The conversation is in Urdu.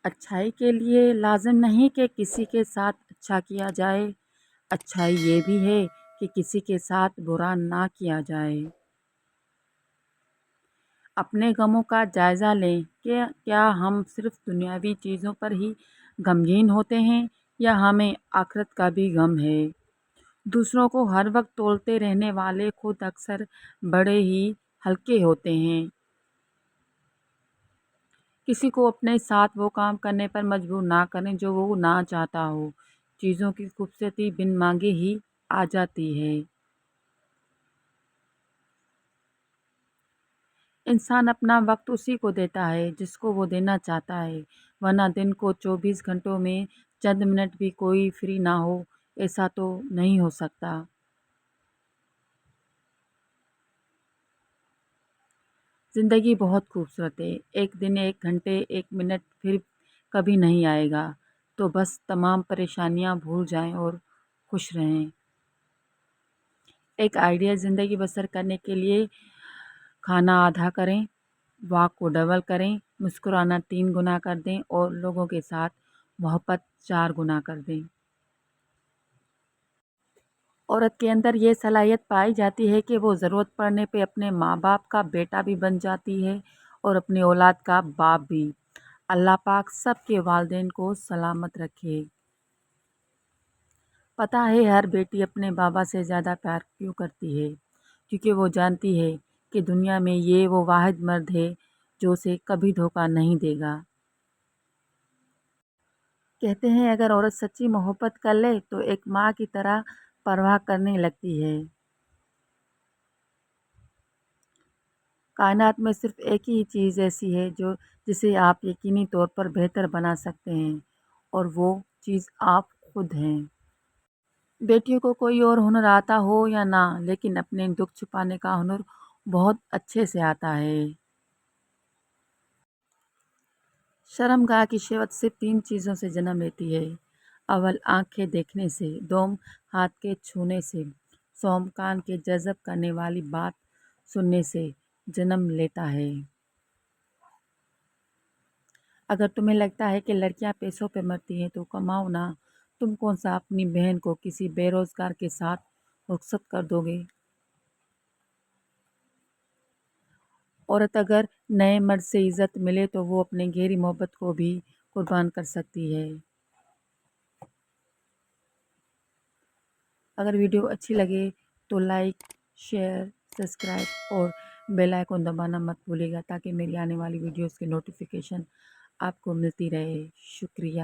اچھائی کے لیے لازم نہیں کہ کسی کے ساتھ اچھا کیا جائے، اچھائی یہ بھی ہے کہ کسی کے ساتھ برا نہ کیا جائے۔ اپنے غموں کا جائزہ لیں کہ کیا ہم صرف دنیاوی چیزوں پر ہی غمگین ہوتے ہیں یا ہمیں آخرت کا بھی غم ہے۔ دوسروں کو ہر وقت تولتے رہنے والے خود اکثر بڑے ہی ہلکے ہوتے ہیں۔ کسی کو اپنے ساتھ وہ کام کرنے پر مجبور نہ کریں جو وہ نہ چاہتا ہو۔ چیزوں کی خوبصورتی بن مانگے ہی آ جاتی ہے۔ انسان اپنا وقت اسی کو دیتا ہے جس کو وہ دینا چاہتا ہے، ورنہ دن کو 24 گھنٹوں میں چند منٹ بھی کوئی فری نہ ہو، ایسا تو نہیں ہو سکتا۔ زندگی بہت خوبصورت ہے، ایک دن، ایک گھنٹے، ایک منٹ پھر کبھی نہیں آئے گا، تو بس تمام پریشانیاں بھول جائیں اور خوش رہیں۔ ایک آئیڈیل زندگی بسر کرنے کے لیے کھانا آدھا کریں، واک کو ڈبل کریں، مسکرانا 3 گنا کر دیں اور لوگوں کے ساتھ محبت 4 گنا کر دیں۔ عورت کے اندر یہ صلاحیت پائی جاتی ہے کہ وہ ضرورت پڑنے پہ اپنے ماں باپ کا بیٹا بھی بن جاتی ہے اور اپنی اولاد کا باپ بھی۔ اللہ پاک سب کے والدین کو سلامت رکھے۔ پتہ ہے ہر بیٹی اپنے بابا سے زیادہ پیار کیوں کرتی ہے؟ کیونکہ وہ جانتی ہے کہ دنیا میں یہ وہ واحد مرد ہے جو اسے کبھی دھوکہ نہیں دے گا۔ کہتے ہیں اگر عورت سچی محبت کر لے تو ایک ماں کی طرح پرواہ کرنے لگتی ہے۔ کائنات میں صرف ایک ہی چیز ایسی ہے جسے آپ یقینی طور پر بہتر بنا سکتے ہیں، اور وہ چیز آپ خود ہیں۔ بیٹیوں کو کوئی اور ہنر آتا ہو یا نہ، لیکن اپنے دکھ چھپانے کا ہنر بہت اچھے سے آتا ہے۔ شرمگاہ کی شہوت صرف 3 چیزوں سے جنم لیتی ہے۔ اول آنکھ کے دیکھنے سے، دوم ہاتھ کے چھونے سے، سوم کان کے جذب کرنے والی بات سننے سے جنم لیتا ہے۔ اگر تمہیں لگتا ہے کہ لڑکیاں پیسوں پہ مرتی ہیں تو کماؤ نا، تم کون سا اپنی بہن کو کسی بے روزگار کے ساتھ رخصت کر دو گے؟ عورت اگر نئے مرد سے عزت ملے تو وہ اپنے گہری محبت کو بھی قربان کر سکتی ہے۔ اگر ویڈیو اچھی لگے تو لائک، شیئر، سبسکرائب اور بیل آئیکن دبانا مت بھولیے گا تاکہ میری آنے والی ویڈیوز کی نوٹیفیکیشن آپ کو ملتی رہے۔ شکریہ۔